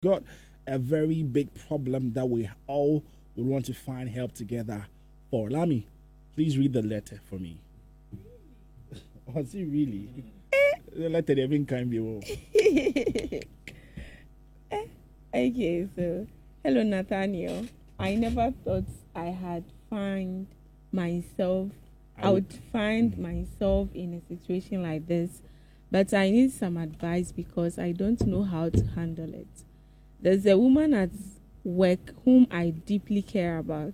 got a very big problem that we all would want to find help together for. Lami, please read the letter for me. Was it really? The letter they even can be. Okay, so hello Nathaniel. I never thought I had find myself I would find myself in a situation like this, but I need some advice because I don't know how to handle it. There's a woman at work whom I deeply care about.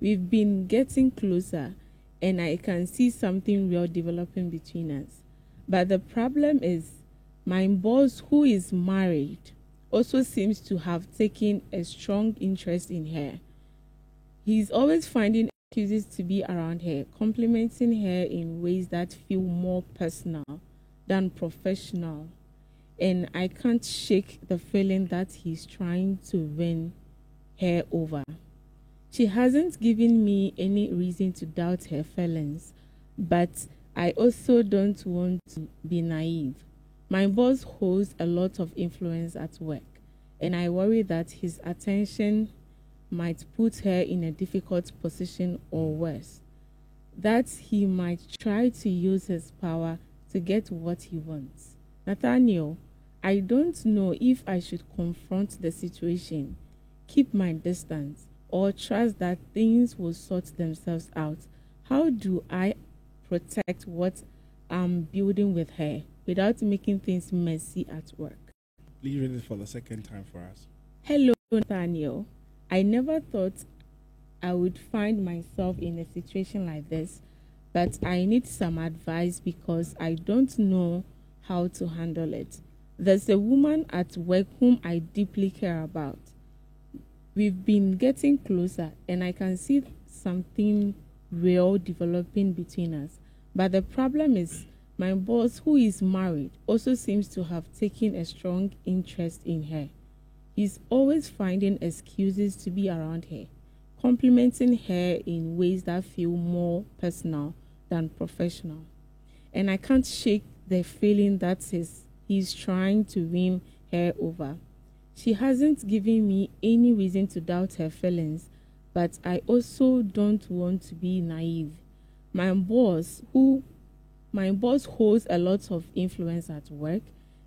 We've been getting closer and I can see something real developing between us. But the problem is my boss, who is married, also seems to have taken a strong interest in her. He's always finding excuses to be around her, complimenting her in ways that feel more personal than professional. And I can't shake the feeling that he's trying to win her over. She hasn't given me any reason to doubt her feelings, but I also don't want to be naive. My boss holds a lot of influence at work, and I worry that his attention might put her in a difficult position or worse, that he might try to use his power to get what he wants. Nathaniel, I don't know if I should confront the situation, keep my distance, or trust that things will sort themselves out. How do I protect what I'm building with her without making things messy at work? Please read it for the second time for us. Hello, Nathaniel. I never thought I would find myself in a situation like this, but I need some advice because I don't know how to handle it. There's a woman at work whom I deeply care about. We've been getting closer, and I can see something real developing between us. But the problem is, my boss, who is married, also seems to have taken a strong interest in her. He's always finding excuses to be around her, complimenting her in ways that feel more personal than professional. And I can't shake the feeling that he's trying to win her over. She hasn't given me any reason to doubt her feelings, but I also don't want to be naive. My boss, holds a lot of influence at work,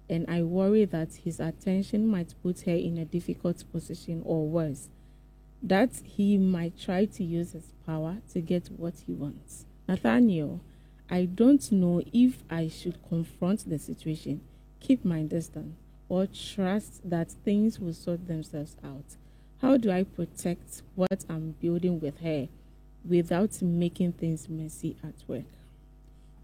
and I worry that his attention might put her in a difficult position or worse, that he might try to use his power to get what he wants. Nathaniel, I don't know if I should confront the situation, keep my distance, or trust that things will sort themselves out. How do I protect what I'm building with her without making things messy at work?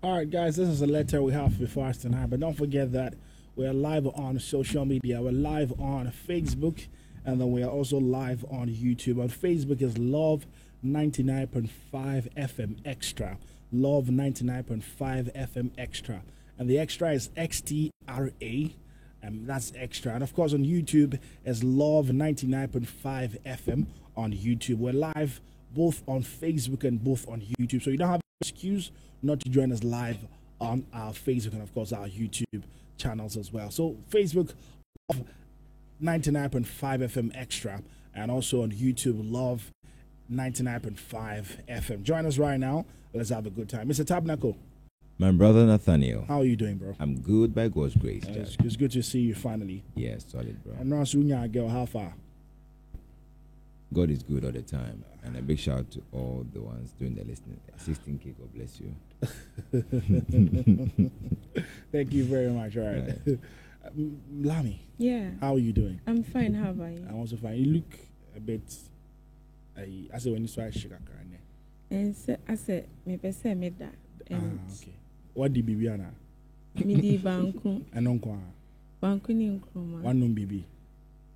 All right, guys, this is a letter we have before us tonight, but don't forget that we're live on social media. We're live on Facebook, and then we are also live on YouTube. On Facebook is Love 99.5 FM Extra. Love 99.5 FM Extra. And the extra is XTRA. That's extra. And of course, on YouTube is Love 99.5 FM on YouTube. We're live both on Facebook and both on YouTube. So you don't have an excuse not to join us live on our Facebook and, of course, our YouTube channels as well. So Facebook, Love 99.5 FM Extra, and also on YouTube, Love 99.5 FM. Join us right now. Let's have a good time. Mr. Tabernacle. My brother Nathaniel. How are you doing, bro? I'm good by God's grace. It's good to see you finally. Yes, solid, bro. I'm not seeing you, girl. How far? God is good all the time. And a big shout out to all the ones doing the listening. 16K, God bless you. Thank you very much. All right. Lami. Yeah. How are you doing? I'm fine. How about you? I'm also fine. You look a bit. I said when you saw sugar cane. And so, I said, me pese me da. Okay. What did Bibi Anna? Me di banku. And uncle. Banku ni nkruma. One no Bibi.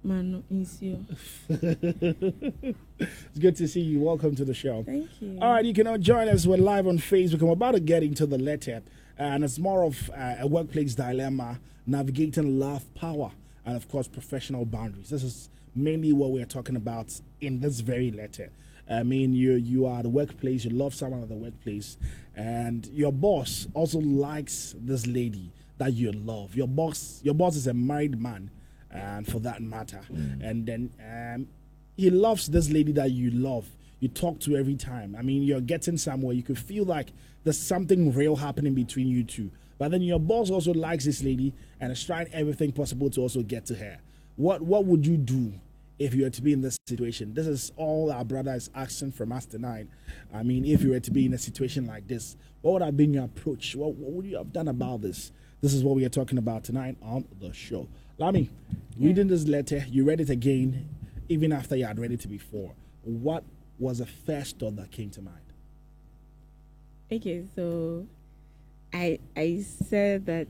Mano insio. It's good to see you. Welcome to the show. Thank you. All right, you can now join us. We're live on Facebook. I'm about to get into the letter, and it's more of a workplace dilemma, navigating love, power, and of course, professional boundaries. This is mainly what we're talking about in this very letter. I mean, you are at the workplace, you love someone at the workplace, and your boss also likes this lady that you love. Your boss is a married man, and for that matter. And then he loves this lady that you love. You talk to every time. I mean, you're getting somewhere. You could feel like there's something real happening between you two. But then your boss also likes this lady and is trying everything possible to also get to her. What would you do if you were to be in this situation? This is all our brother is asking from us tonight. I mean, if you were to be in a situation like this, what would have been your approach? What would you have done about this? This is what we are talking about tonight on the show. Lami, reading this letter, you read it again, even after you had read it before. What was the first thought that came to mind? Okay, so I said that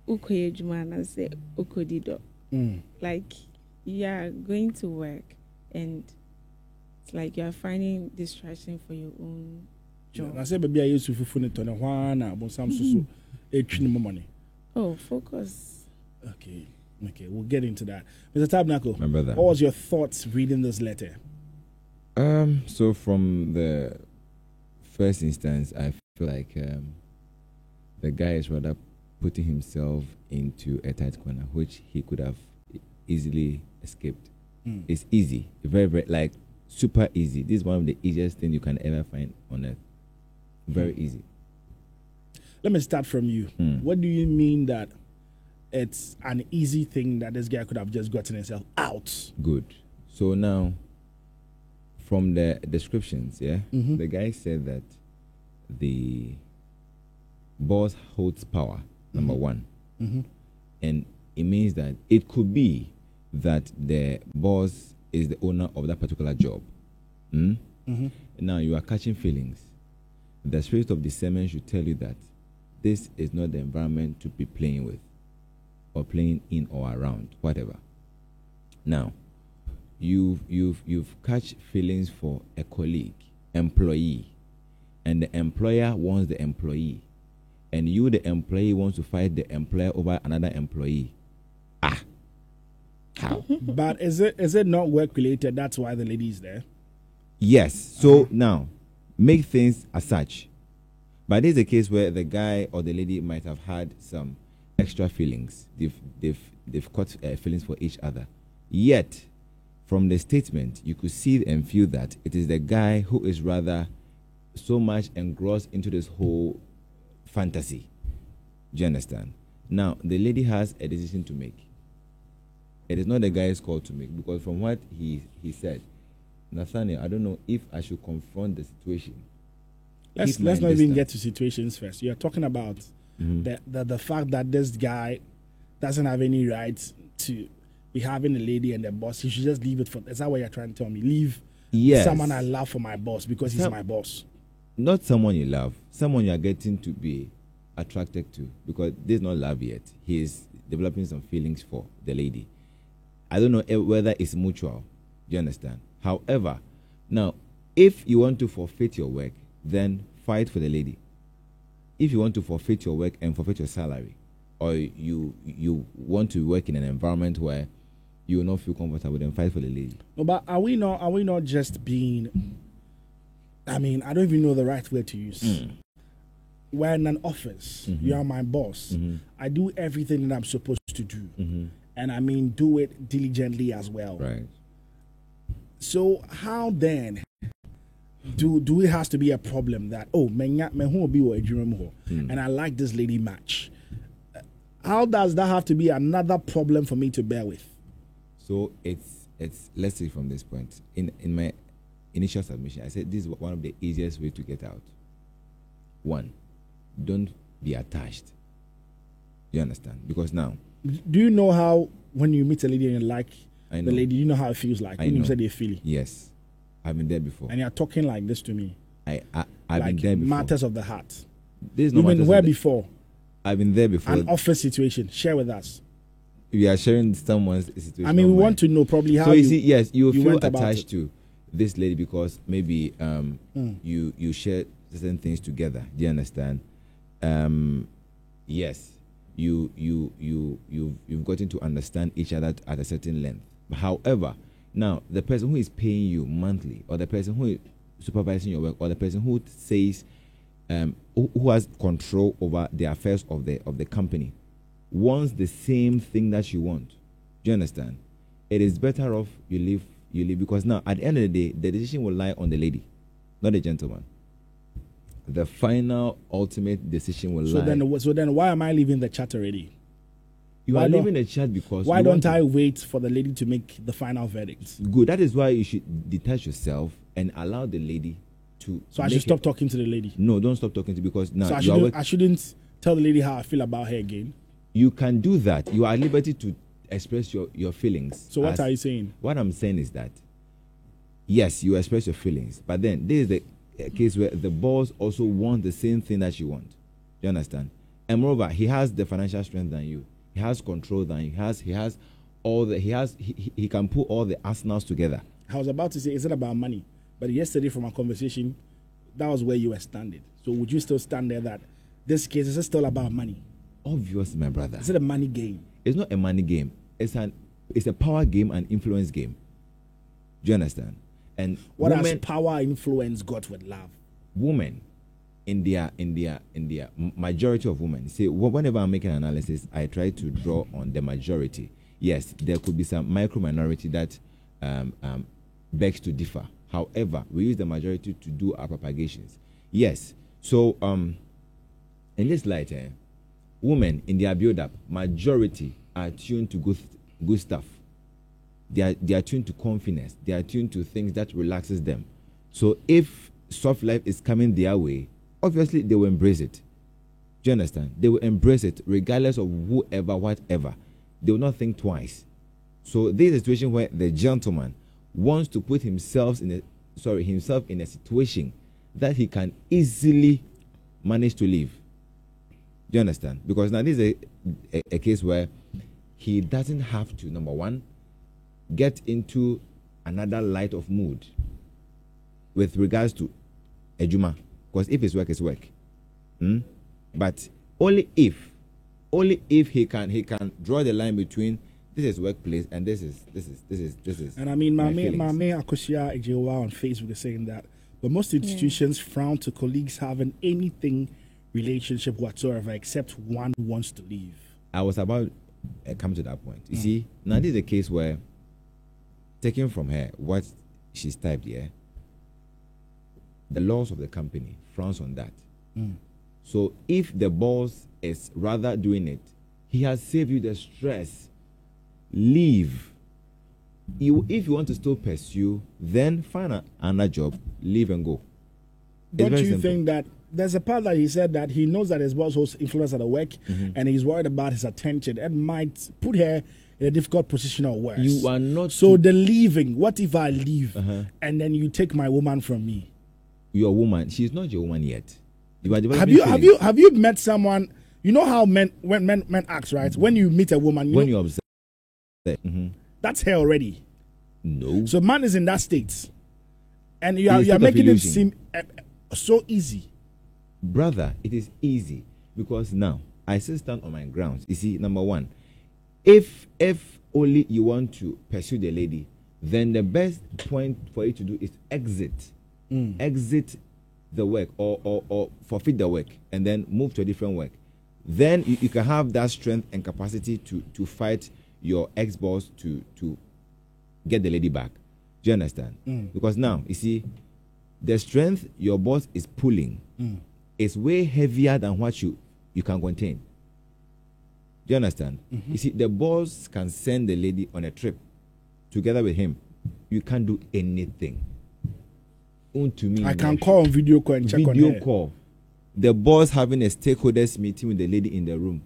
Ukoye Jumana said Ukodido. Like you are going to work and it's like you are finding distraction for your own job. I said baby I used to fufune to na but some so money. Oh, focus. Okay, we'll get into that. Mr. Tabernacle, My brother. what was your thoughts reading this letter? So from the first instance, I feel like the guy is rather putting himself into a tight corner, which he could have easily escaped. It's easy, very, very, like super easy. This is one of the easiest things you can ever find on earth. Very easy. Let me start from you. What do you mean that it's an easy thing that this guy could have just gotten himself out? Good. So now, from the descriptions, the guy said that the boss holds power, number one. And it means that it could be that the boss is the owner of that particular job. Now you are catching feelings. The spirit of discernment should tell you that this is not the environment to be playing with or playing in or around, whatever. Now, you've catch feelings for a colleague, employee, and the employer wants the employee, and you, the employee, wants to fight the employer over another employee. How? But is it not work related? That's why the lady is there. Yes. So now, make things as such. But this is a case where the guy or the lady might have had some extra feelings. They've caught feelings for each other. Yet, from the statement, you could see and feel that it is the guy who is rather so much engrossed into this whole fantasy. Do you understand? Now, the lady has a decision to make. It is not the guy's call to make, because from what he said, Nathaniel, I don't know if I should confront the situation. Let's not even get to situations first. You're talking about the fact that this guy doesn't have any rights to be having a lady and the boss. He should just leave it for. Is that what you're trying to tell me? Leave someone I love for my boss because he's my boss. Not someone you love, someone you are getting to be attracted to, because there's no love yet. He is developing some feelings for the lady. I don't know whether it's mutual. Do you understand? However, now, if you want to forfeit your work, then fight for the lady. If you want to forfeit your work and forfeit your salary, or you want to work in an environment where you will not feel comfortable, then fight for the lady. No, but are we not just being? I mean, I don't even know the right word to use. We're in an office. You are my boss. I do everything that I'm supposed to do, and I mean, do it diligently as well. Right. So how then do it has to be a problem that and I like this lady match? How does that have to be another problem for me to bear with? So it's let's say from this point, in my initial submission, I said this is one of the easiest ways to get out. One, don't be attached. You understand? Because now, do you know how when you meet a lady and you like the lady, you know how it feels like? When you said they feel it. Yes, I've been there before. And you're talking like this to me. I've like been there before. Matters of the heart. There's no You've been where before? I've been there before. An office situation. Share with us. We are sharing someone's situation. I mean, we want to know probably how. So you see, yes, you feel went attached to this lady because maybe you share certain things together. Do you understand? Yes, you've gotten to understand each other at a certain length. However, now the person who is paying you monthly, or the person who is supervising your work, or the person who says who has control over the affairs of the company, wants the same thing that you want, do you understand? It is better off you leave, because now at the end of the day, the decision will lie on the lady, not the gentleman. The final, ultimate decision will lie. So then, why am I leaving the chat already? You are leaving the chat because why don't I wait for the lady to make the final verdict? Good. That is why you should detach yourself and allow the lady to. So I should stop talking to the lady. No, don't stop talking to, because now so I shouldn't tell the lady how I feel about her again. You can do that. You are at liberty to express your feelings. So what are you saying? What I'm saying is that yes, you express your feelings, but then this is the case where the boss also wants the same thing that you want. Do you understand? And moreover, he has the financial strength than you. He has control than you. He can put all the arsenals together. I was about to say, is it about money? But yesterday from our conversation, that was where you were standing. So would you still stand there that this case is still about money? Obviously, my brother. Is it a money game? It's not a money game. It's a power game and influence game. Do you understand? And what has power influence got with love? Women, in their majority of women, see, whenever I'm making an analysis, I try to draw on the majority. Yes, there could be some micro minority that begs to differ. However, we use the majority to do our propagations. Yes. So in this light, women in their build-up, majority are tuned to good stuff. They are tuned to confidence. They are tuned to things that relaxes them. So if soft life is coming their way, obviously they will embrace it. Do you understand? They will embrace it regardless of whoever, whatever. They will not think twice. So this is a situation where the gentleman wants to put himself in a situation that he can easily manage to live. Do you understand? Because now this is a case where he doesn't have to, number one, get into another light of mood with regards to ejuma, because if his work is work, but only if he can draw the line between this is workplace and this is. And I mean, my Akosia Ejewa on Facebook is saying that, but most institutions frown to colleagues having anything relationship whatsoever except one who wants to leave. I was about to come to that point. You see, now this is a case where, taking from her what she's typed here, the laws of the company frowns on that. So if the boss is rather doing it, he has saved you the stress. Leave. If you want to still pursue, then find another job, leave and go. Don't you think that there's a part that he said that he knows that his boss holds influence at the work, and he's worried about his attention and might put her in a difficult position or worse. You are not. So the leaving, what if I leave and then you take my woman from me? Your woman, she's not your woman yet. Have you met someone? You know how men act, right? When you meet a woman, you observe, that's her already. No. So man is in that state, and you are making it seem so easy. Brother, it is easy because now I still stand on my grounds. You see, number one, if only you want to pursue the lady, then the best point for you to do is exit the work or forfeit the work and then move to a different work. Then you can have that strength and capacity to fight your ex-boss to get the lady back. Do you understand? Because now, you see, the strength your boss is pulling is way heavier than what you can contain. Do you understand? You see, the boss can send the lady on a trip together with him. You can't do anything. To me, I can call on video call and check on her. Video call. The boss having a stakeholders meeting with the lady in the room.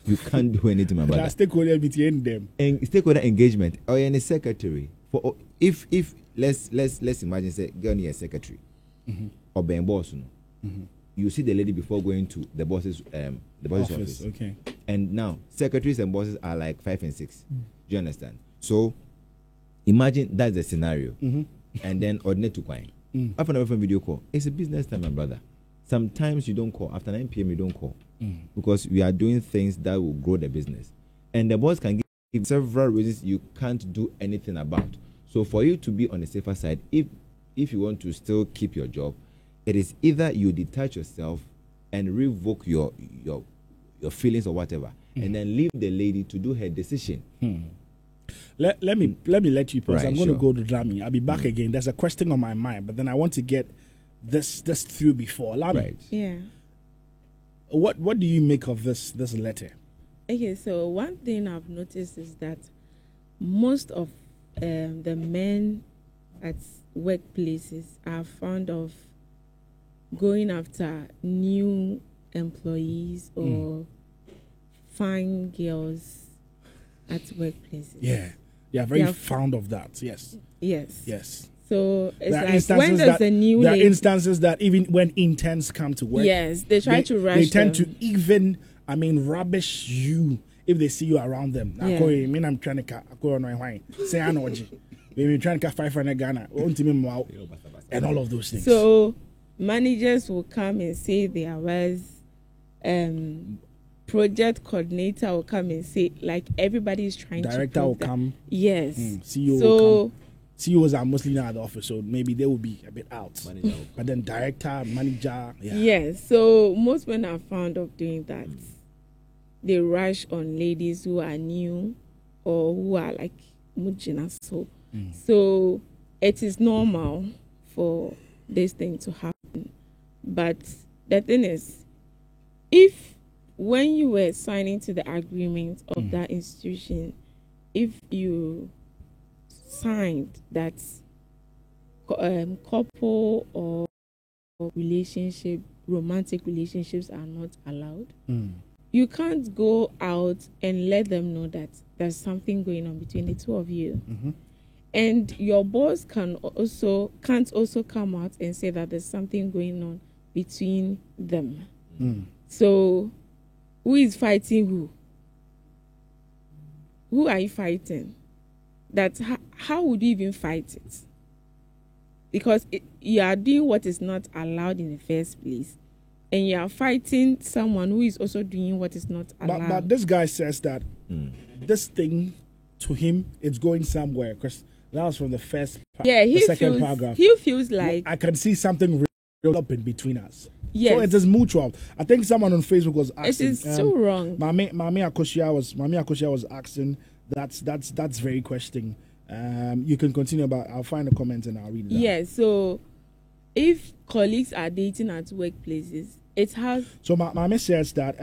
You can't do anything about that. Stakeholder meeting them. And stakeholder engagement. Or in a secretary. For if let's imagine say girl near a secretary or being boss. You see the lady before going to the boss's office. Okay. And now secretaries and bosses are like 5 and 6. Do you understand? So imagine that's the scenario. And then ordinate to Kwine. After a video call, it's a business time, my brother. Sometimes you don't call. After 9 p.m. you don't call. Because we are doing things that will grow the business. And the boss can give several reasons you can't do anything about. So for you to be on the safer side, if you want to still keep your job, it is either you detach yourself and revoke your your feelings or whatever, and then leave the lady to do her decision. Let me let you pause. Right, I'm going to sure. go to Drami. I'll be back again. There's a question on my mind, but then I want to get this through before. Allow me. Right. Yeah. What do you make of this letter? Okay, so one thing I've noticed is that most of the men at workplaces are fond of going after new employees or fine girls at workplaces. Yeah, they are very Yeah. fond of that. Yes, Yes. yes. So it's There are like instances when there's that a new there are lady, instances that even when interns come to work, yes, they try to rush They tend them. to even, rubbish you if they see you around them. Yeah. I mean, I'm trying to say I know maybe trying to 500 Ghana, and all of those things. So managers will come and say their words. Project coordinator will come and say, like, everybody is trying to. Director will come. Yes. CEO So will come. CEOs are mostly not at the office, so maybe they will be a bit out. Manager. But then director, manager, yeah. yes. So most men are fond of doing that. They rush on ladies who are new or who are like mujina. So it is normal for this thing to happen. But the thing is, if when you were signing to the agreement of that institution, if you signed that couple or relationship, romantic relationships are not allowed, you can't go out and let them know that there's something going on between the two of you. And your boss can't also come out and say that there's something going on between them. So who is fighting who? Who are you fighting? How would you even fight it? Because you are doing what is not allowed in the first place, and you are fighting someone who is also doing what is not allowed. But this guy says that this thing to him it's going somewhere because that was from the first the second paragraph. He feels like I can see something real up in between us. yes, So it is mutual. I think someone on Facebook was asking. it is so wrong. Mami Akosia was asking. That's very questioning. You can continue, but I'll find a comment and I'll read it. Yes, so if colleagues are dating at workplaces, it has So Mami says that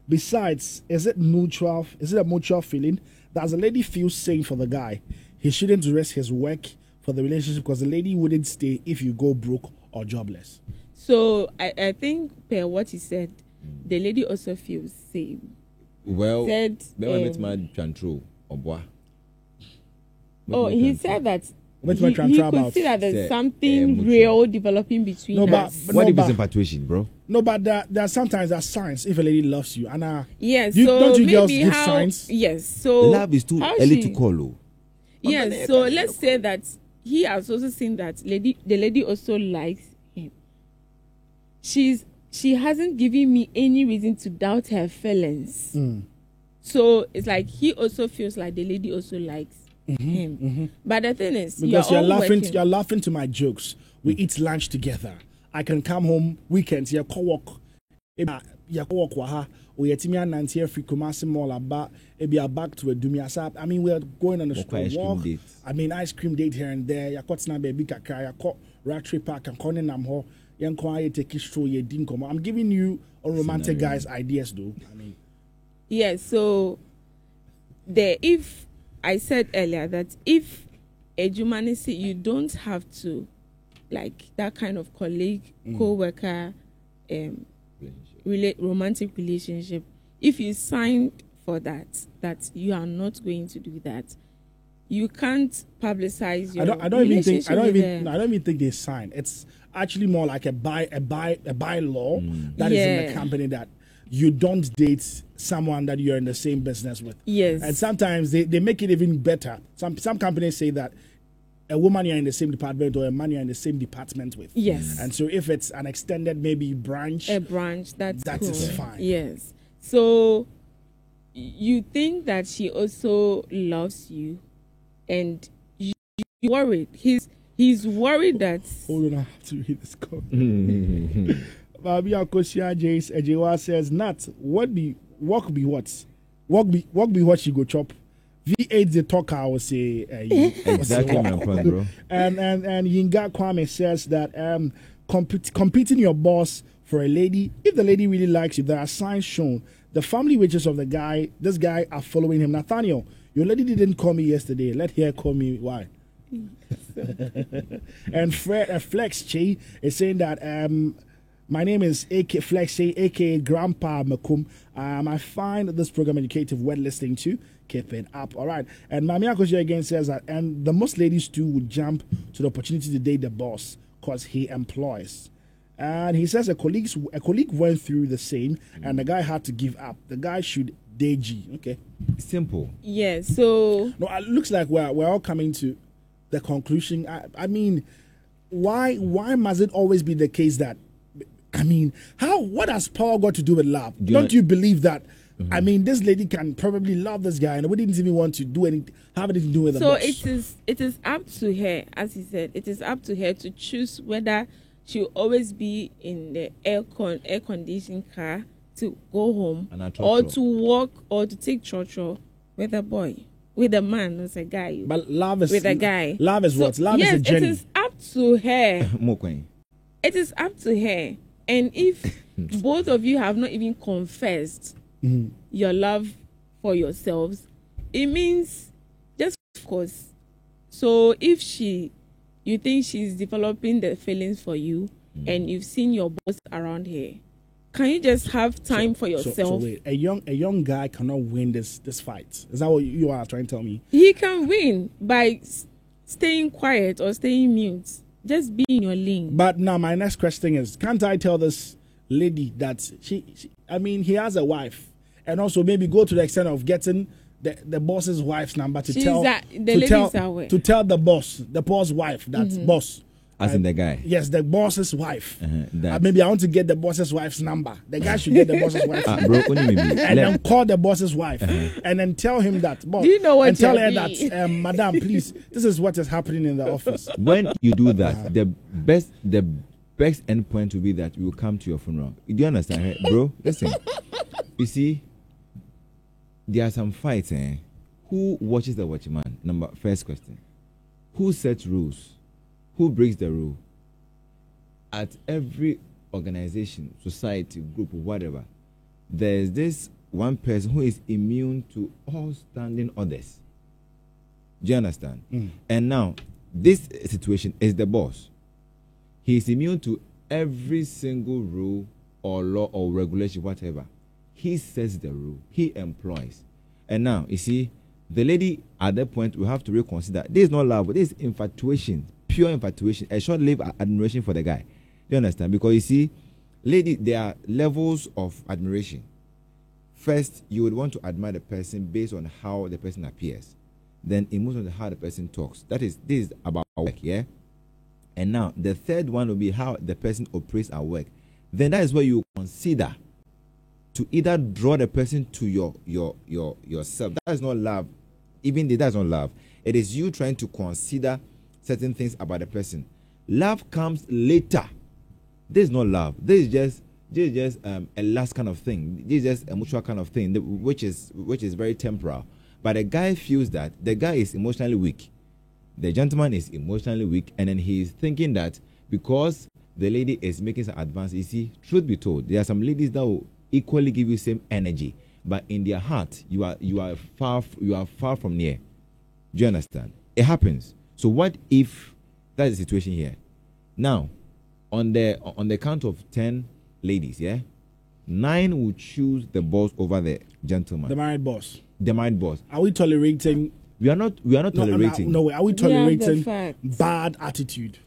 besides, is it mutual? Is it a mutual feeling? Does the lady feel safe for the guy? He shouldn't risk his work for the relationship because the lady wouldn't stay if you go broke or jobless. so I think per what he said, the lady also feels safe. Well, Said, he said that What he my trying could about? see that there's Say, something mutual. real developing between No, but- us. What if No, it's but- infatuation, bro? No, but there are sometimes there are signs if a lady loves you. And Yes, You- so don't you girls maybe give how, signs? Yes, so Love is too how early she- to call. Oh. Yes, so let's say that he has also seen that the lady also likes him. She hasn't given me any reason to doubt her feelings. So it's like he also feels like the lady also likes him. But the thing is, because you're all laughing, working. you're laughing to my jokes. We eat lunch together. I can come home weekends. You call work. You call work. Waha. We are Timia Nancy Free Kumasi Mall. About maybe are back to a Dumia Sap. I mean, we are going on a Walk ice cream walk. date. I mean, ice cream date here and there. You caught snappy baby kakra. You caught Rattree Park and Conan Namho. You quiet take it through your dinkum. I'm giving you a romantic Scenario. guy's ideas, though. I mean, Yes, so if I said earlier that if a humanity, you don't have to like that kind of colleague, co-worker, romantic relationship. If you signed for that you are not going to do that, you can't publicize your I don't even think relationship I don't even think they sign. It's actually more like a bylaw that is in the Yeah. company that you don't date someone that you're in the same business with. Yes. And sometimes they make it even better. Some companies say that a woman you're in the same department or a man you're in the same department with. Yes. And so if it's an extended maybe branch, A branch, that's that cool. is fine. Yes. So you think that she also loves you, and you're worried. He's worried that hold on, I have to read this call. Babia Kosia Jace Ejewa says, Nat, what be what? Walk be what she go chop. V8 the talker, I would say. Exactly my point, bro. And Yinga Kwame says that competing your boss for a lady, if the lady really likes you, there are signs shown. The family wages of this guy are following him. Nathaniel, your lady didn't call me yesterday. Let her call me. Why? And Flex Che is saying that my name is AK Flex Che, aka Grandpa Makum. I find this program educative, worth listening to. Keep it up, all right. And Mami Akoshi again says that, and the most ladies too would jump to the opportunity to date the boss because he employs. And he says a colleague went through the same, and the guy had to give up. The guy should date G. Okay, simple. Yeah. So no, it looks like we're all coming to the conclusion. I mean, why must it always be the case that? I mean, what has power got to do with love? Don't you believe that? Mm-hmm. I mean, this lady can probably love this guy and we didn't even want to do anything, have anything to do with the boss. So it is up to her, as he said, it is up to her to choose whether she'll always be in the air-conditioned car to go home or to walk or to take church with a boy, with a man, as a guy. But love is with a guy. Love is what? Love is a journey. It is up to her. It is up to her. And if both of you have not even confessed your love for yourselves, it means just of course. So if you think she's developing the feelings for you and you've seen your boss around here, can you just have time for yourself? So wait, a young guy cannot win this fight. Is that what you are trying to tell me? He can win by staying quiet or staying mute. Just be in your lane. But now my next question is, can't I tell this lady that I mean, he has a wife, and also maybe go to the extent of getting the boss's wife's number to tell the boss wife, that's boss. As in the guy? Yes, the boss's wife. Maybe I want to get the boss's wife's number. The guy should get the boss's wife's number. Bro, and then call the boss's wife. And then tell him that, boss. Do you know what and tell her that, madam, please, this is what is happening in the office. When you do that, the best end point will be that we will come to your funeral. Do you understand? Hey, bro, listen. You see, there are some fights. Who watches the watchman? First question. Who sets rules? Who breaks the rule? At every organization, society, group, whatever, there's this one person who is immune to all standing orders. Do you understand? And now, this situation is the boss. He is immune to every single rule or law or regulation, whatever. He sets the rule. He employs. And now, you see, the lady at that point will have to reconsider. This is not love, but this is infatuation. Pure infatuation, a short-lived admiration for the guy. Do you understand? Because you see, lady, there are levels of admiration. First, you would want to admire the person based on how the person appears. Then it moves on to how the person talks. This is about work, yeah? And now, the third one will be how the person operates at work. Then that is where you consider to either draw the person to yourself. That is not love. Even that is not love. It is you trying to consider certain things about the person. Love comes later. This is not love. This is just a last kind of thing. This is just a mutual kind of thing, which is very temporal. But the guy feels that the guy is emotionally weak. The gentleman is emotionally weak, and then he is thinking that because the lady is making some advance, you see, truth be told, there are some ladies that will equally give you same energy, but in their heart, you are far from near. Do you understand? It happens. So what if that is the situation here? Now, on the count of 10 ladies, 9 will choose the boss over the gentleman. The married boss. The married boss. Are we tolerating? We are not tolerating. No way. Are we tolerating bad attitude?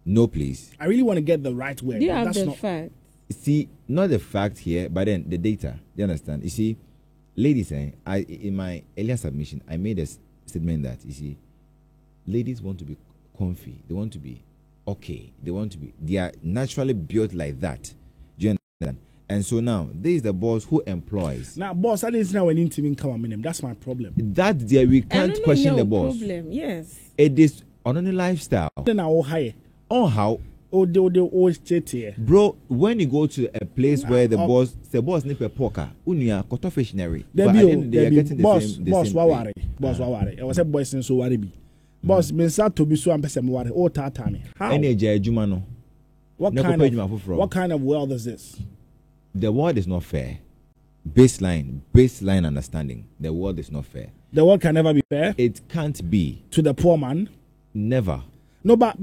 No, please. I really want to get the right word. Do you have the fact? See, not the fact here, but then the data. Do you understand? You see, ladies, in my earlier submission, I made a statement that, you see, ladies want to be comfy. They want to be okay. They are naturally built like that. Do you understand? And so now, this is the boss who employs. Now, boss, that is now an intimate come on. That's my problem. That there we can't question the boss. Problem, yes. It is on any lifestyle. Then I will hire. On how they always chat here. Bro, when you go to a place where the boss need a poker, unia confectionery. But at the end of the day, you're getting the same. Boss, wawari. I was a boss in so worry be. Boss, me start to be so ambassador worry. Oh, tatani. How? Any jumano. What kind of world is this? The world is not fair. Baseline understanding. The world is not fair. The world can never be fair. It can't be to the poor man. Never. No, but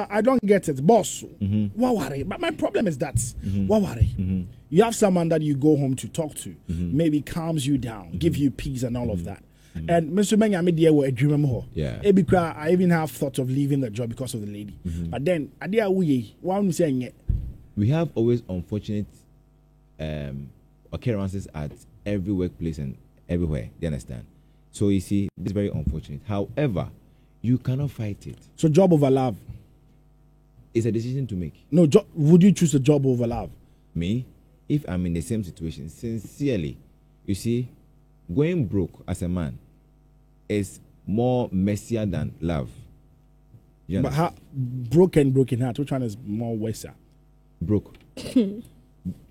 I don't get it, boss. What worry? But my problem is that what worry? You have someone that you go home to talk to, maybe calms you down, give you peace and all of that. And Mr. Menya media were a dream more. Yeah. I even have thought of leaving the job because of the lady. But then we have always unfortunate occurrences at every workplace and everywhere. Do you understand? So you see, it's very unfortunate. However, you cannot fight it. So job over love? It's a decision to make. No, would you choose a job over love? Me? If I'm in the same situation, sincerely, you see, going broke as a man is more messier than love. But how broken heart? Which one is more worse? Broke.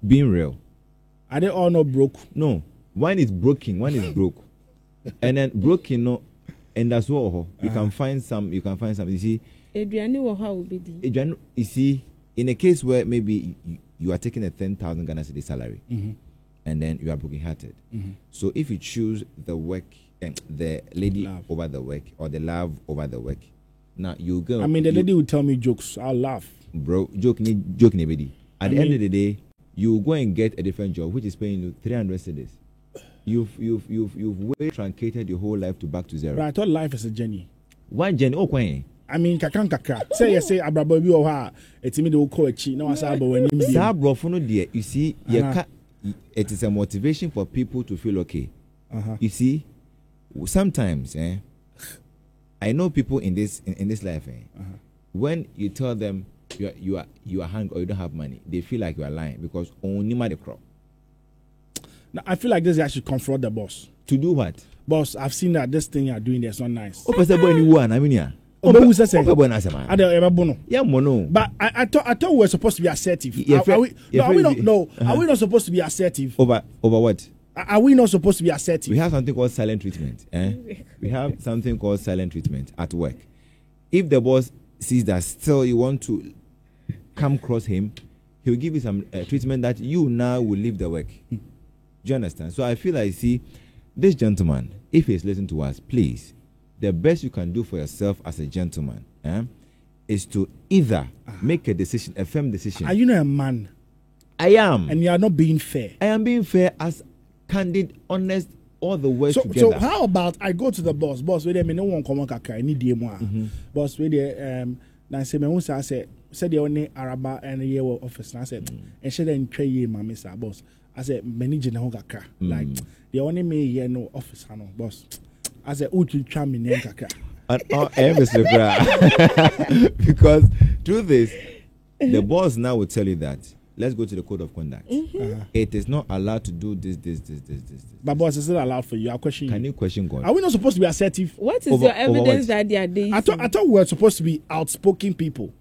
Being real. Are they all not broke? No. One is broken, one is broke. And then broken, no. And that's what you can find some. You see, you see, in a case where maybe you are taking a 10,000 Ghana cedi salary, and then you are broken-hearted. So if you choose the work and the lady over the work, or the love over the work, now you go. I mean, the lady will tell me jokes. I'll laugh, bro. Joke nobody. At the end of the day, you go and get a different job, which is paying you 300 cedis. You've way truncated your whole life to back to zero. But I thought life is a journey. One journey, okay. I mean, kakra. Say, abrabobi or ha. It's me the call chi. No, you see, it is a motivation for people to feel okay. You see, sometimes, I know people in this life. When you tell them you are hungry or you don't have money, they feel like you are lying because only money crop. Now, I feel like this guy should confront the boss. To do what? Boss, I've seen that this thing you're doing there is not nice. But I thought we were supposed to be assertive. Are we not supposed to be assertive? Over what? Are we not supposed to be assertive? We have something called silent treatment. We have something called silent treatment at work. If the boss sees that still you want to come across him, he'll give you some treatment that you now will leave the work. Do you understand? So I feel like, see, this gentleman, if he's listening to us, please, the best you can do for yourself as a gentleman is to either make a decision, a firm decision. Are you not a man? I am. And you are not being fair. I am being fair, as candid, honest, all the way together. So how about I go to the boss? Boss, wait a minute, no one come on kaka. I need DM. Boss, wait there. Now say me who say the only Araba and the year office. I said, and she then try ye, my Mr. Boss. I said, manager na kaka. Like the only me here no office, no boss. I said, "Who to try me name kaka?" Because through this, the boss now will tell you that. Let's go to the code of conduct. It is not allowed to do this. But boss, is it allowed for you? I question. Can you question God? Are we not supposed to be assertive? What is your evidence that they are dating? I thought we were supposed to be outspoken people.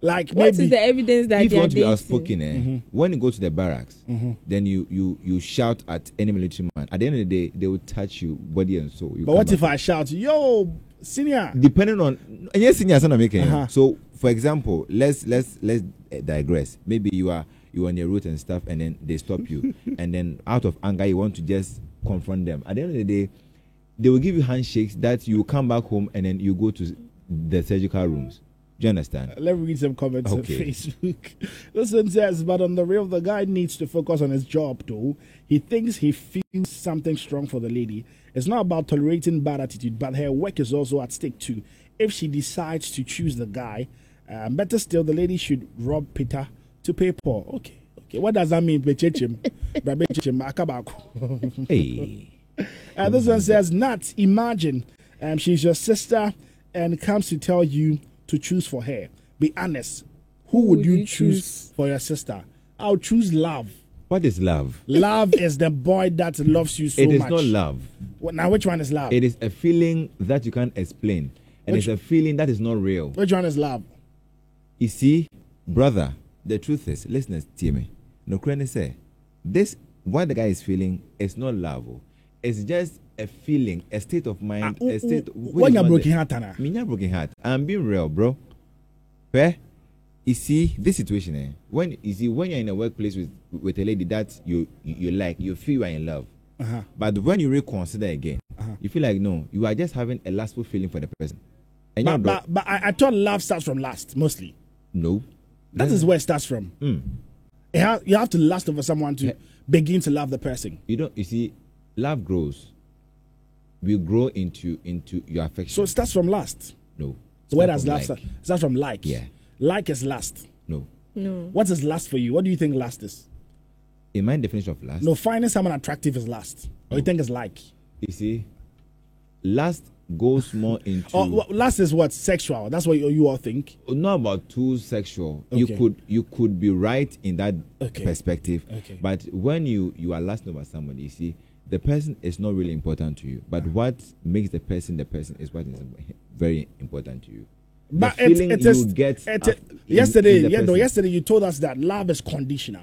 Like what is the evidence that if they you are want to be dating? outspoken, when you go to the barracks, then you shout at any military man. At the end of the day, they will touch you body and soul. But what if I shout, "Yo, senior"? Depending on senior son making. So, for example, let's digress. Maybe you are on your route and stuff, and then they stop you, and then out of anger you want to just confront them. At the end of the day, they will give you handshakes that you come back home and then you go to the surgical rooms. Do you understand? Let me read some comments on Facebook. This one says, but on the real, the guy needs to focus on his job though. He thinks he feels something strong for the lady. It's not about tolerating bad attitude, but her work is also at stake too. If she decides to choose the guy, better still, the lady should rob Peter to pay Paul. Okay. What does that mean? Hey. This one says, Nat, imagine she's your sister and comes to tell you to choose for her. Be honest. Who would you choose for your sister? I'll choose love. What is love? Love is the boy that loves you so much. It is not love. Now, which one is love? It is a feeling that you can't explain. And it's a feeling that is not real. Which one is love? You see, brother, the truth is, listeners, hear me. No crane say this what the guy is feeling is not love. It's just a feeling, a state of mind, a state. When you're broken heart, Anna. Me not broken heart. I'm being real, bro. Where you see this situation, when you're in a workplace with a lady that you like, you feel you are in love. But when you reconsider again, you feel like no, you are just having a lustful feeling for the person. And but I thought love starts from lust mostly. No, that is where it starts from. You have to lust over someone to begin to love the person. You see, love grows. We grow into your affection. So it starts from lust. No. So where does lust start? It starts from like. Yeah. Like is lust. No. What is lust for you? What do you think lust is? In my definition of lust. No, finding someone attractive is lust. Or you think it's like? You see, lust goes more into. Lust is what? Sexual. That's what you all think. Not about too sexual. Okay. You could be right in that perspective. Okay. But when you are lusting over somebody, you see, the person is not really important to you. But what makes the person is what is very important to you. But the feeling you get yesterday you told us that love is conditional.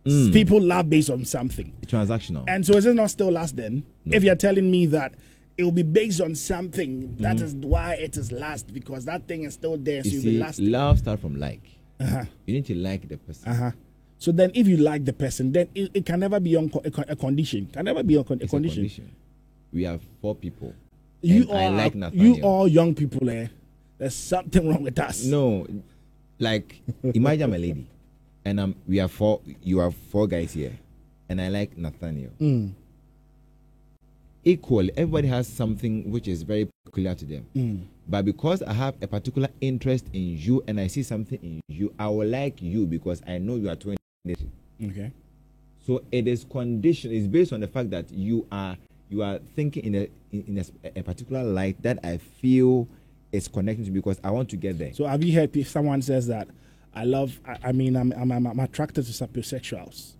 People love based on something. Transactional. And so is it not still lust then? No. If you're telling me that it will be based on something, that is why it is lust, because that thing is still there, so you'll be lusting. Love starts from like. You need to like the person. So then if you like the person, then it can never be on a condition. Can never be on a condition. We have 4 people. I like Nathaniel. You all young people, there's something wrong with us. No, like imagine I'm a lady, and we are 4. You are 4 guys here, and I like Nathaniel. Equally, everybody has something which is very peculiar to them. But because I have a particular interest in you, and I see something in you, I will like you because I know you are 20. Okay. So it is conditioned. It's based on the fact that you are thinking in a particular light that I feel is connecting to, because I want to get there. So have you heard if someone says that I'm attracted to sapiosexuals?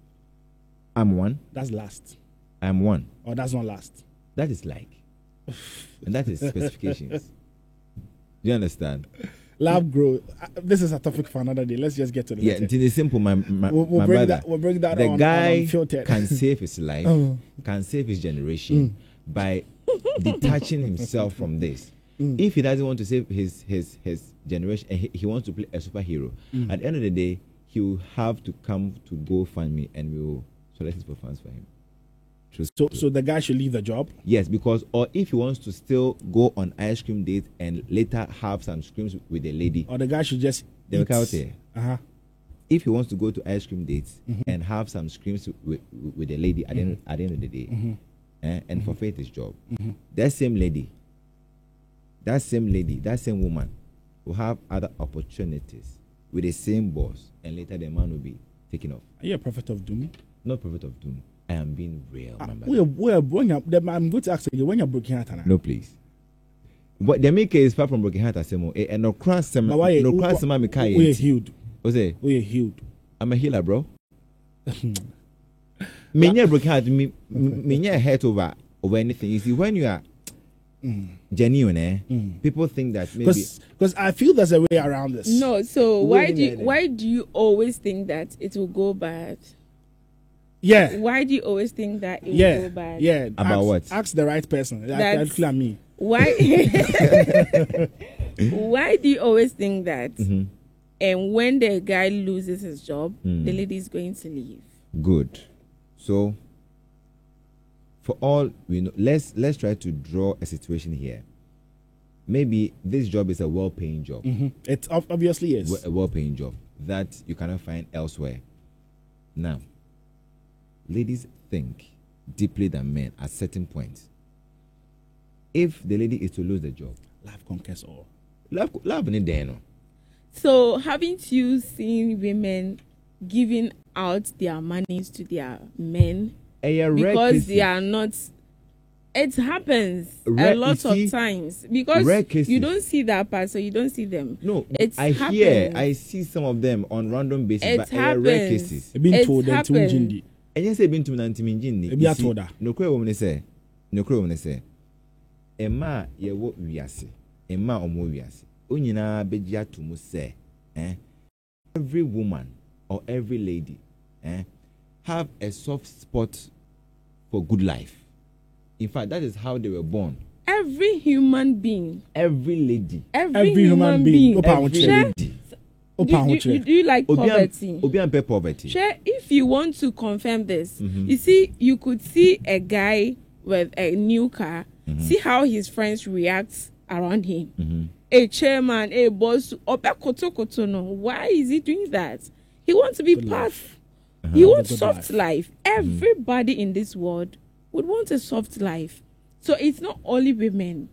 I'm one. That's lust. I'm one. Or that's not lust. That is like. And that is specifications. Do you understand? Love grow. This is a topic for another day. Let's just get to the letter. It is simple, my we'll bring brother. We'll bring that the on. The guy unfiltered. Can save his life, can save his generation by detaching himself from this. If he doesn't want to save his generation, and he wants to play a superhero, at the end of the day, he will have to come to GoFundMe, and we will solicit for funds for him. So the guy should leave the job? Yes, because or if he wants to still go on ice cream dates and later have some screams with the lady, or the guy should just eat. Out there. If he wants to go to ice cream dates and have some screams with the lady at the end of the day, and forfeit his job, that same woman will have other opportunities with the same boss, and later the man will be taken off. Are you a prophet of doom? Not prophet of doom. I am being real. I'm going to ask you when you're broken heart. No, please. But the make is far from broken heart. I say more. And no cross some. No cross some. We are healed. What's it? We are healed. I'm a healer, bro. Me never broken heart. Me never hurt over anything. You see, when you are genuine, people think that maybe because I feel there's a way around this. No, so why do you always think that it will go bad? Yeah. Why do you always think that it will go bad? Yeah. About what? Ask the right person. That's me. Why? Why do you always think that? And when the guy loses his job, the lady is going to leave. Good. So, for all we know, let's try to draw a situation here. Maybe this job is a well-paying job. It obviously is a well-paying job that you cannot find elsewhere. Now, ladies think deeply than men at certain points. If the lady is to lose the job, love conquers all. Love need there, no. So, haven't you seen women giving out their monies to their men because they are not? It happens a lot of times because you don't see that part, so you don't see them. No, I see some of them on random basis, but rare cases. It happens. And you say, "Been to Nantiminjini." No cry woman say, Emma, ye wo wiase. Emma omo wiase. Onyina begia to mu say, every woman or every lady have a soft spot for good life. In fact, that is how they were born. Every human being. Every lady. Every human being. Every lady. Do you like poverty? Poverty. If you want to confirm this, you see, you could see a guy with a new car, see how his friends react around him. A chairman, a boss, why is he doing that? He wants to be part. He wants soft life. Everybody in this world would want a soft life. So it's not only women.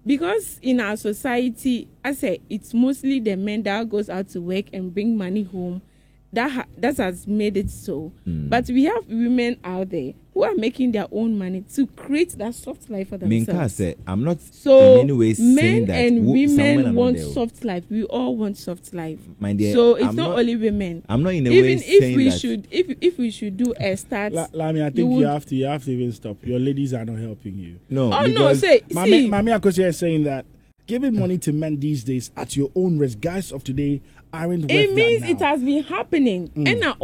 Because in our society, I say it's mostly the men that goes out to work and bring money home. That has made it so. But we have women out there who are making their own money to create that soft life for themselves. I'm not so in any way saying that men and women want soft life. We all want soft life. My dear, so it's not only women. I'm not in a way saying that. If we should do a start. Lami, I think you have to even stop. Your ladies are not helping you. No. Oh no, Mami Akosia is saying that giving money to men these days at your own risk, guys of today aren't worth that now. It means it has been happening. And now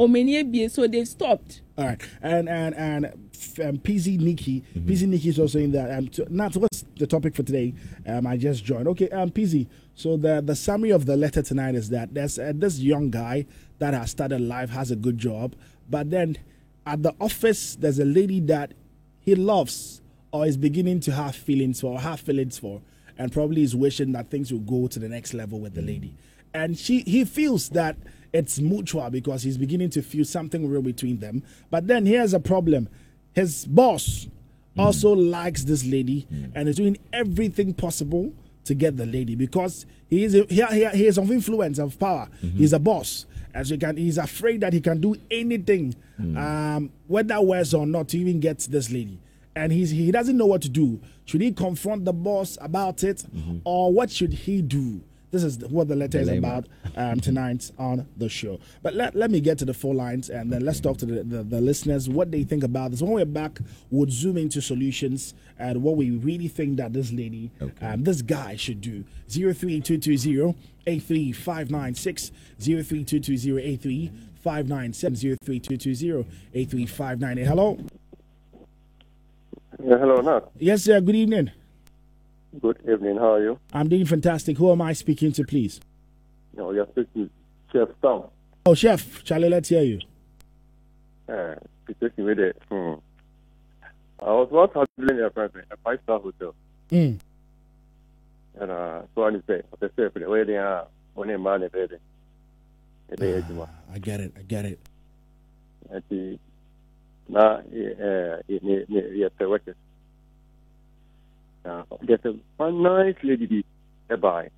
so they've stopped. All right, and PZ Nikki is also saying that. Nat, what's the topic for today? I just joined. Okay, PZ. So the summary of the letter tonight is that there's this young guy that has started life, has a good job, but then at the office there's a lady that he loves or is beginning to have feelings for, and probably is wishing that things will go to the next level with the lady. And he feels that it's mutual because he's beginning to feel something real between them. But then here's a problem. His boss also likes this lady and is doing everything possible to get the lady because he is of influence, of power. He's a boss. And so he's afraid that he can do anything, whether worse or not, to even get this lady. And he doesn't know what to do. Should he confront the boss about it, or what should he do? This is what the letter is about tonight on the show. But let me get to the phone lines, and then let's talk to the listeners, what they think about this. When we're back, we'll zoom into solutions and what we really think that this lady, this guy should do. 03220-83596, 03220-83597, 03220-83598. Hello? Yeah, hello, Nat. Yes, sir. Good evening. Good evening. How are you? I'm doing fantastic. Who am I speaking to, please? No, you're speaking to Chef Tom. Oh, Chef. Charlie, let's hear you. Speaking with it. I was once handling a 5-star hotel. And so I say, the way they are, when a man is ready. I get it. And now, yes, the workers. There's one nice lady by,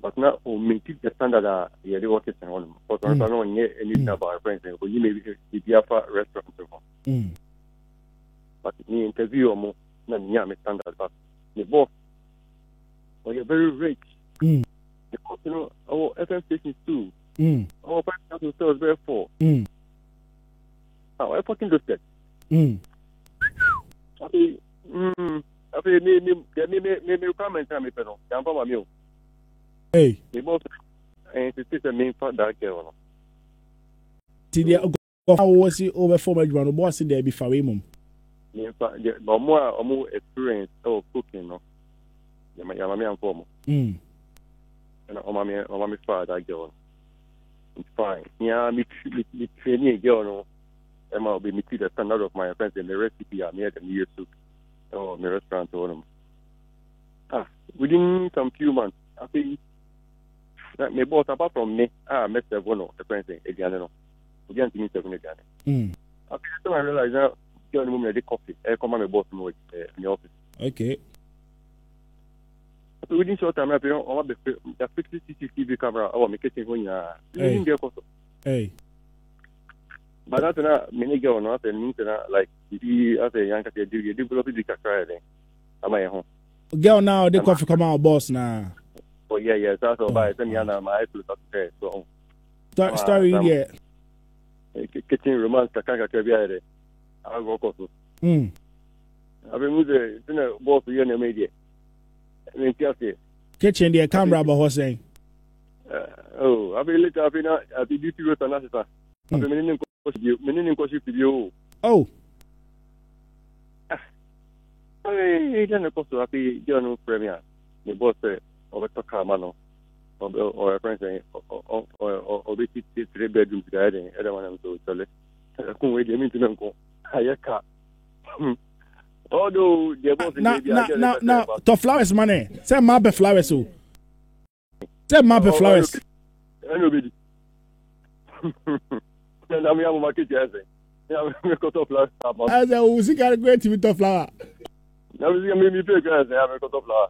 but now we meet the standard that you work at home. But I don't need any of our friends, and you may be the restaurant. But me interview more than me standard, but the boss, or you're very rich. Because, you know, our FM stations too. Our 5,000 stores very full. I fucking looked at. Hey. The boss and it's a main part that girl. Was he over 4 million? The boss in there before him. But more experience of cooking, no. Yamami and formal. And Omami father that girl. It's fine. Yeah, me training girl, no. I'll be meeting the standard of my friends and the recipe I made them years to my restaurant or them. Within some few months, I think that my boss apart from me, I met the one of the friends again, no. We can't meet them again. After I realized that girl woman the coffee, I come my boss in the office. Okay. So within short time, I feel all the 50 CCTV camera our kitchen when Hey. But that's not many girl not and means like you as a young kid you develop the cry then. Am I home? Girl now the coffee come out boss now. Oh yeah, that's all by then yana my to so story yeah. Kitchen romance kaka kabia I go koso. I remove the boss you na media. I mean just kitchen the camera but what saying? Oh, I've been later. I've been at the duty road and assistant. I've been meaning to video. Oh. Hey, then of course, I've been doing premier. The boss said, "Over to Carmano." Or a friend saying, or visit 3 bedrooms together. Everyone I'm so tell it. I couldn't wait a minute to go. I car. Although the boss now, to flowers money. Say Marble flowers. So. Say Marble flowers. Nobody. Then I'm your market. Yeah, we got to flowers. As I was got a great to be flower. Now we made me pay guys. I have a cut of flower.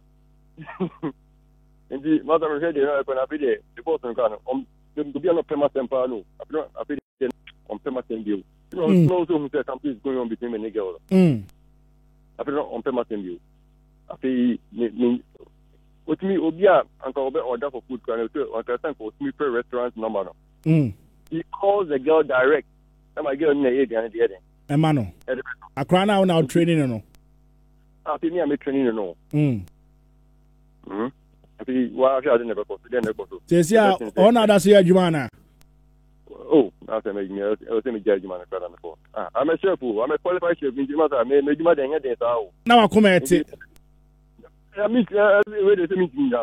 Indeed, Madam said, "I can have it. The boss can to be on Pema Temple. No, I feel on Pema Temple. No, so something is going on between me and girl. I feel on Pema Temple. I feel with me, Obia, Uncle order for food. Can I thank for me per restaurant number? He calls the girl direct. And my girl in the area and the other. Emmanuel, I cry now training. No, I feel me, I'm training. No. Why I never go to the says, yeah, on others here, Jumana. Oh, after making me, I was a judge man. I'm a chef, I'm a qualified chef in Jimata. I made my day. Now I come at it. I miss where they meet me.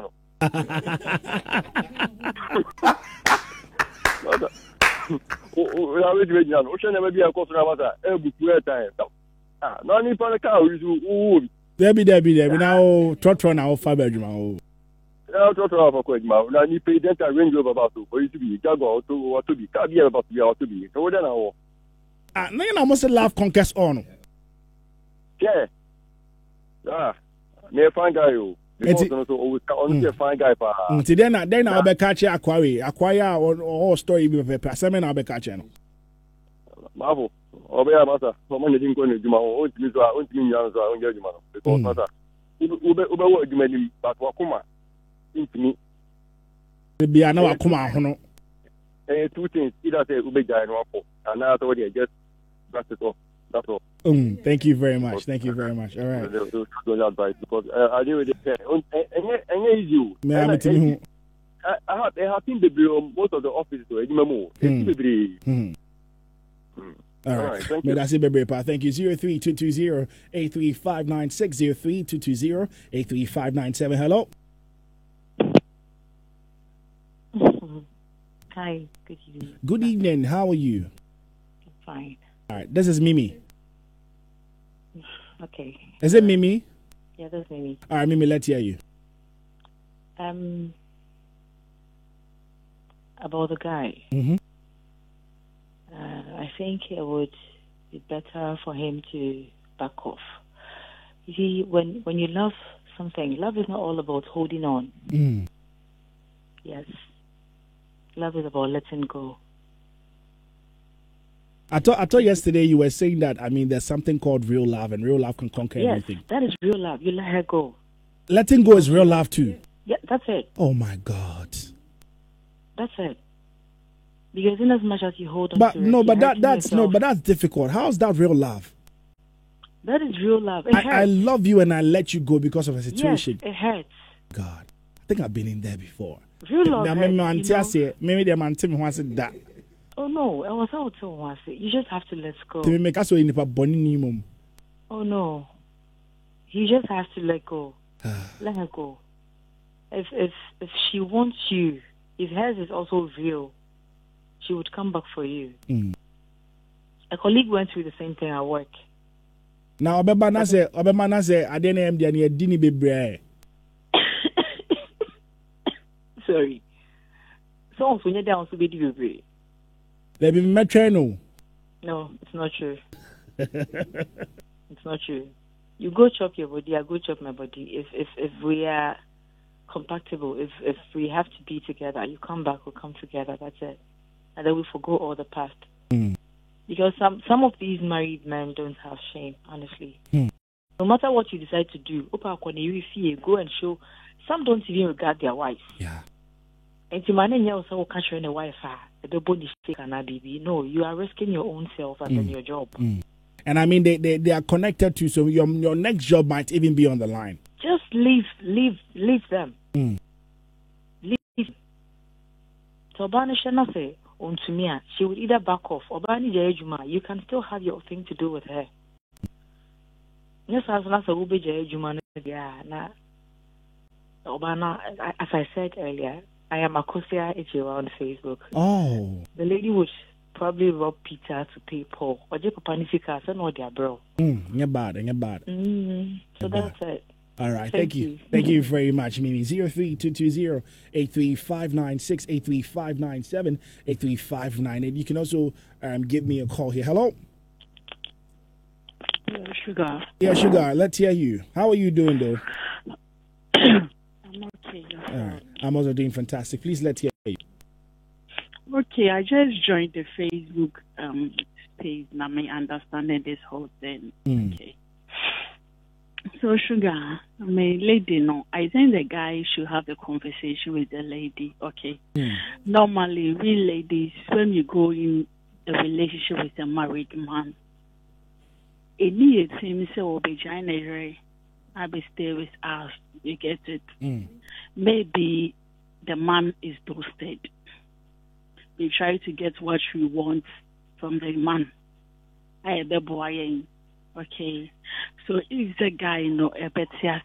Ocean never be a cost of every time. No need for the cow. Debbie. Now, Trotron, our 5 bedroom. Now, for quick mouth. Now, you pay that range of about to be Jago to be Cabia about to be. So then I now I must laugh conquest on. Yeah. Near fine guy. Always only a fine guy. Then I'll be catching acquire or story with a person. I'll be catching. Marvel. Obey matter. Someone didn't go to Juma or to me, so I won't mean Jama because matter. Ube but Wakuma. Me. Be an hour come out. 2 things. Either say Ube Jai and Wapo, and now I just that's it all. That's all. Thank you very much. Thank you very much. All right. Because I deal with it. And you. I have seen the most of the offices to Edmamo. All right. Thank you. That's it, baby. Thank you. 03220 83596 03220 83597. Hello. Hi. Good evening. Good evening. How are you? I'm fine. All right. This is Mimi. Okay. Is it Mimi? Yeah, that's Mimi. All right, Mimi. Let's hear you. About the guy. I think it would be better for him to back off. You see, when you love something, love is not all about holding on. Yes. Love is about letting go. I thought yesterday you were saying that, there's something called real love, and real love can conquer everything. Yes, that is real love. You let her go. Letting go is real love too. Yeah, that's it. Oh my God. That's it. Because in as much as you hold on but to it, no, but that's difficult. How is that real love? That is real love. I love you and I let you go because of a situation. Yes, it hurts. God, I think I've been in there before. Real love maybe the man tell me wants that. Oh no, I was out to once. You just have to let go. To make us in oh no, he just has to let go. Let her go. If she wants you, if hers is also real, she would come back for you. A colleague went through the same thing at work. Now, Obama say, I didn't have any dini baby. Sorry. So, when you're down to be baby. They be my channel. No, it's not true. It's not true. You go chop your body, I go chop my body. If we are compatible, if we have to be together, you come back, we'll come together. That's it. And then we forgo all the past. Because some of these married men don't have shame, honestly. No matter what you decide to do, go and show. Some don't even regard their wives. Yeah. And to manage also catch your wife, no, you are risking your own self and then your job. And they are connected to, so your next job might even be on the line. Just leave them. Leave. Obani Shanafe, on to me, she would either back off or Bani Jayjuma. You can still have your thing to do with her. Yes, as long as a Ubi Jayjuma, yeah, Obana, as I said earlier, I am Akosia Ichiwa on Facebook. Oh. The lady would probably rob Peter to pay Paul. Or Jacob Panifika, so no, dear bro. You're bad. So that's it. All right, thank you. Thank you very much, Mimi. 03-220-835-996, 83597, You can also give me a call here. Hello? Sugar. Yeah, Sugar, let's hear you. How are you doing, though? I'm okay. All right. I'm also doing fantastic. Please let's hear you. Okay, I just joined the Facebook page and I'm understanding this whole thing. Okay. So, Sugar, lady, no, I think the guy should have a conversation with the lady, okay? Normally, we ladies, when you go in a relationship with a married man, it needs him to will be January, I'll be stay with us, you get it? Maybe the man is toasted. We try to get what we want from the man. I the boy. Okay, so if the guy a better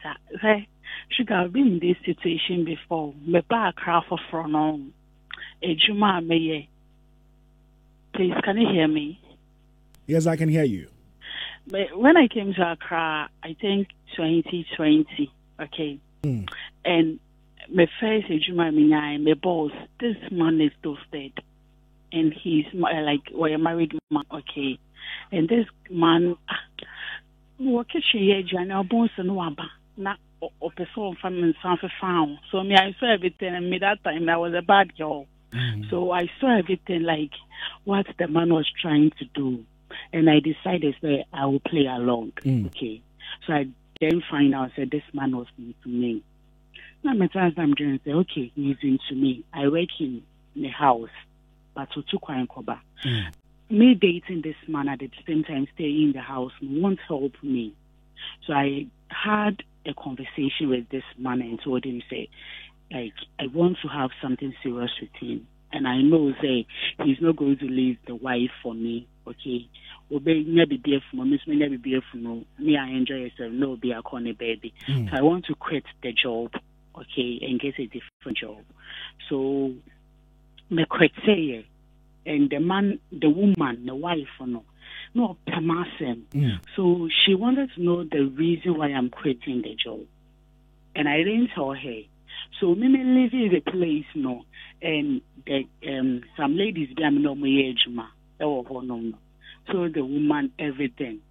should have been in this situation before. Me back craft for front Ejuma me. Please, can you hear me? Yes, I can hear you. But when I came to Accra, I think 2020. Okay, and my first Ejuma my boss. This man is toasted, and he's like a married man. Okay. And this man, what kitchen ye, and our bones and wamba, not a person from and found. So me, I saw everything, and me that time I was a bad girl. So I saw everything like what the man was trying to do, and I decided that I will play along. Okay, so I then find out that this man was into me. Now my I'm doing say, okay, he's into me. I work in the house, but to Koba. Me dating this man at the same time staying in the house won't help me. So I had a conversation with this man and told him, say, like, I want to have something serious with him. And I know, say, he's not going to leave the wife for me, okay? Maybe be for me, maybe be for me. I enjoy yourself, no, be a corny baby. So I want to quit the job, okay, and get a different job. So, me quit say, and the man, the woman, the wife, no, permassem. So she wanted to know the reason why I'm quitting the job, and I didn't tell her. So me leaving the place, and the some ladies be no my age ma, so the woman everything,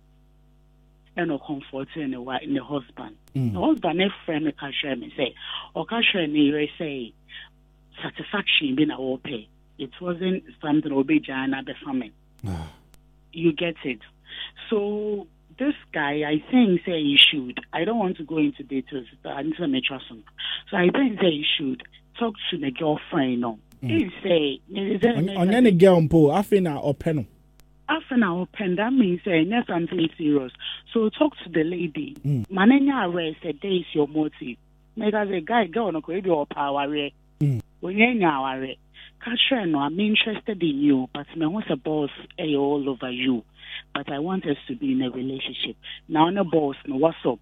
and no comforting the husband. The husband a friend me can me say, or can me say satisfaction being a pay. It wasn't something Obejana the family. You get it. So this guy, I think, say he should. I don't want to go into details, but I need to make sure some. So I think say he should talk to the girlfriend. He say, on any girl, I think I open. After now open, that means there's something serious. So talk to the lady. Mananya arrest said there is your motive. Make as a guy go on a great power. When you're now I'm interested in you, but I want a boss all over you. But I want us to be in a relationship. Now, no boss, no what's up?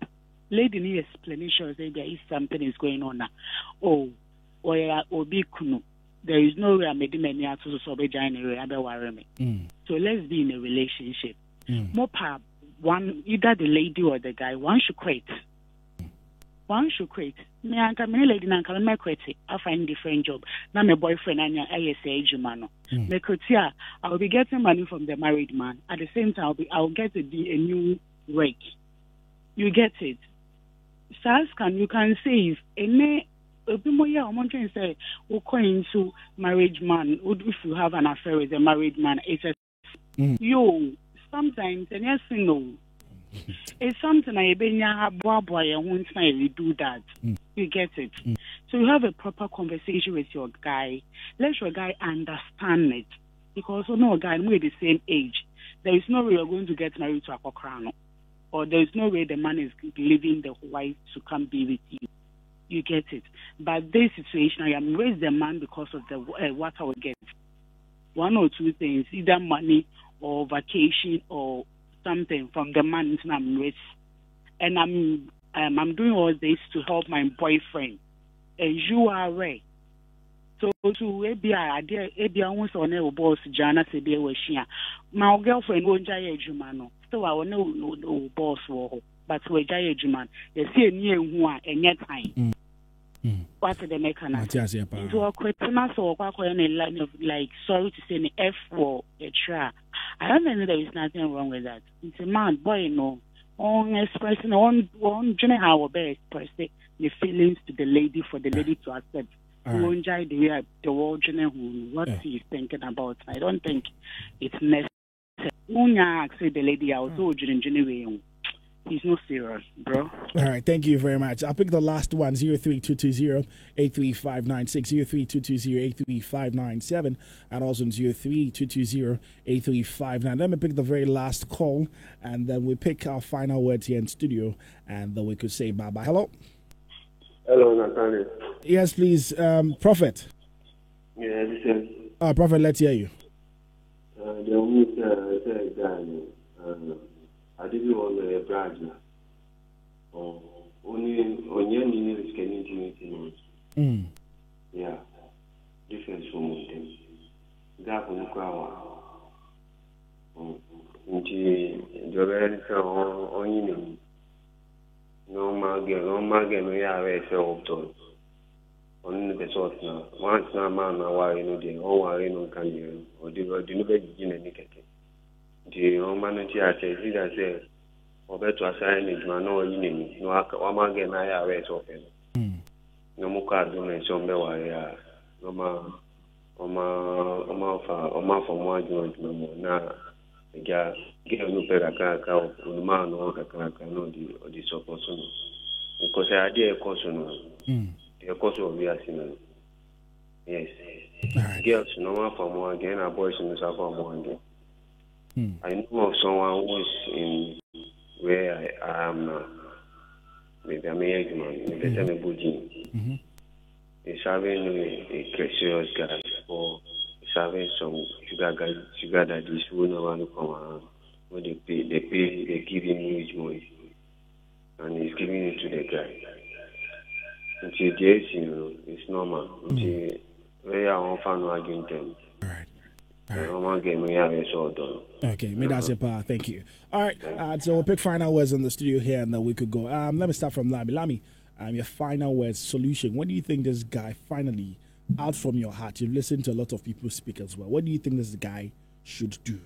Lady need explanation. Say there is something is going on now. Oh, or be kuno. There is no way I'm making many out to so be January. So let's be in a relationship. More one either the lady or the guy. One should quit. One should quit. Me and my lady and my quit. I find different job. Now my boyfriend and I say Jumano. Me quit. I will be getting money from the married man. At the same time, I'll get a new work. You get it. SAS you can save. And I'm wondering say, we're going to married man. If you have an affair with a married man, it's a sometimes and yes, no. It's something I won't say do that. You get it. So you have a proper conversation with your guy. Let your guy understand it. Because no guy, we're the same age. There is no way you're going to get married to a Kokrano. Or there is no way the man is leaving the wife to come be with you. You You get it. But this situation, I am raise the man because of the what I will get. One or two things, either money or vacation or something from the man I'm rich, and I'm doing all this to help my boyfriend. And you are right. So to I want to know boss Jana said they were shia. My girlfriend won't jay Jumano. So I will know boss war, but we jay Juman. They see a near one and yet time. What's the mechanism? To a question, so like sorry to say an F for a tra. I don't know there is nothing wrong with that. It's a man, boy, no. On expressing on general way expressing the feelings to the lady for the lady to accept. Who enjoy the world what he's thinking about. I don't think it's necessary. Say the lady out anyway. He's not serious, bro. All right, thank you very much. I'll pick the last one, 03220-83596, 03220-83597, and also 03220-835. Let me pick the very last call, and then we pick our final words here in studio, and then we could say bye-bye. Hello? Hello, Nathaniel. Yes, please. Prophet. Yeah, this is... Prophet, let's hear you. The woman said that I didn't want to brag. Only on your knees can you do. Yeah, different from them. That one crowd. The rest on you. No magan, we are a show of on the source now. Once now, man, why you know the whole arena can you or the new nickel. The humanity I say, or better assign it, man, no enemy, no Amagan, I are race open. No more card donation, no more, from one joint, no more. Now, get a new peraka, man, or the support. Because I did a caution, the caution of the yes. Girls, no more from one again, our boys in the South from one again. I know of someone who is in where I am now. Maybe I'm a young man, maybe I'm a Buddha. He's having a precious guy, or he's having some sugar daddies who no one to come around. When they give him huge money, and he's giving it to the guy. Until the age, it's normal. Until where I won't find no against them. Okay, thank you. All right, so we'll pick final words in the studio here, and then we could go. Let me start from Lami. Lami, your final words, solution. What do you think this guy finally, out from your heart? You've listened to a lot of people speak as well. What do you think this guy should do?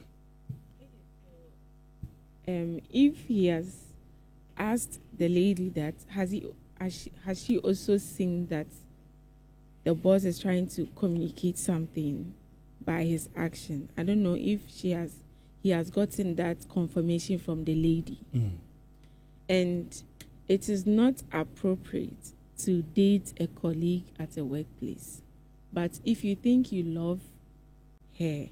If he has asked the lady that, has she also seen that the boss is trying to communicate something by his action? I don't know if he has gotten that confirmation from the lady. And it is not appropriate to date a colleague at a workplace. But if you think you love her,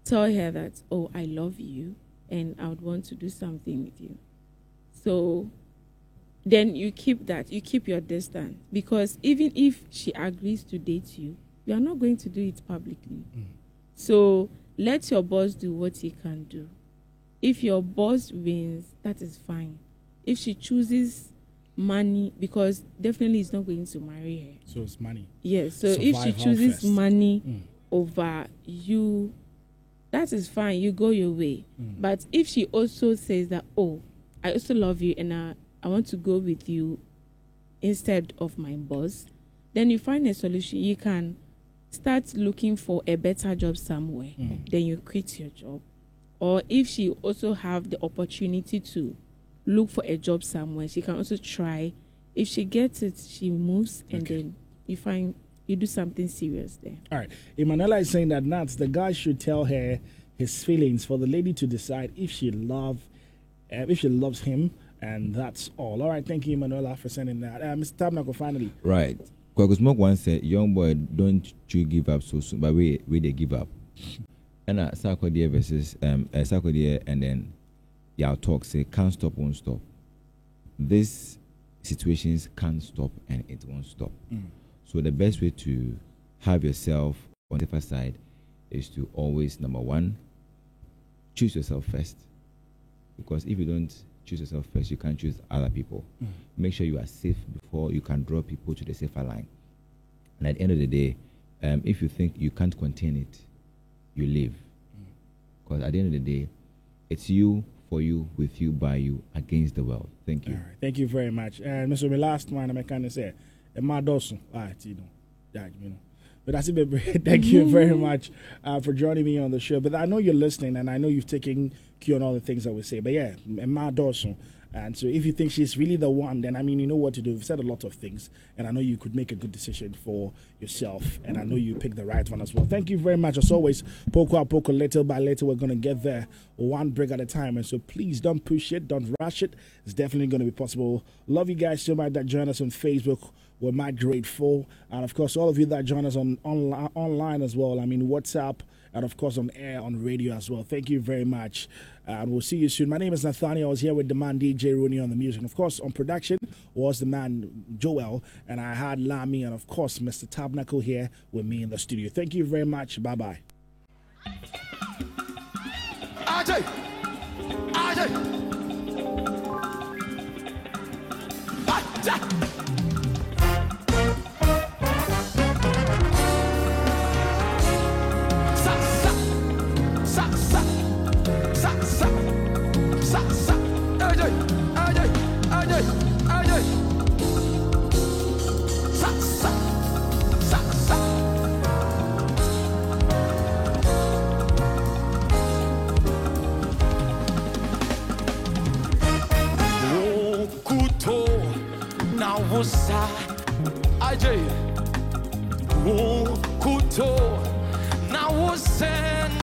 tell her that, oh, I love you and I would want to do something with you. So then you keep your distance, because even if she agrees to date you, you are not going to do it publicly. So let your boss do what he can do. If your boss wins, that is fine. If she chooses money, because definitely he's not going to marry her. So it's money. Yes. So if she chooses money over you, that is fine. You go your way. But if she also says that, oh, I also love you and I want to go with you instead of my boss, then you find a solution. You can start looking for a better job somewhere. Then you quit your job. Or if she also have the opportunity to look for a job somewhere, she can also try. If she gets it, she moves, and then you do something serious there. All right. Emanuela is saying that Nats, the guy should tell her his feelings for the lady to decide if she loves him, and that's all. All right. Thank you, Emanuela, for sending that. Mr. Tabernacle, finally. Right. Kwaku Smoke once said, young boy, don't you give up so soon, but we they give up. And Sarkodie versus Sarkodie, and then y'all talk say can't stop, won't stop. This situations can't stop and it won't stop. So the best way to have yourself on the safer side is to always, number one, choose yourself first. Because if you don't choose yourself first, you can't choose other people. Make sure you are safe before you can draw people to the safer line. And at the end of the day, if you think you can't contain it, you leave. Because at the end of the day, it's you, for you, with you, by you, against the world. Thank you. All right. Thank you very much. And Mr. My last one, I'm kind of say, my dosu, but that's it. Thank you very much for joining me on the show. But I know you're listening, and I know you've taken cue on all the things that we say. But yeah, my dosu. And so if you think she's really the one, then, I mean, you know what to do. We've said a lot of things, and I know you could make a good decision for yourself, and I know you picked the right one as well. Thank you very much. As always, poco, little by little, we're going to get there one break at a time. And so please don't push it, don't rush it. It's definitely going to be possible. Love you guys so much that join us on Facebook. We're mad grateful. And, of course, all of you that join us online as well. I mean, WhatsApp, and, of course, on air, on radio as well. Thank you very much. And we'll see you soon. My name is Nathaniel. I was here with the man DJ Rooney on the music. And, of course, on production was the man Joel. And I had Lami and, of course, Mr. Tabernacle here with me in the studio. Thank you very much. Bye-bye. RJ!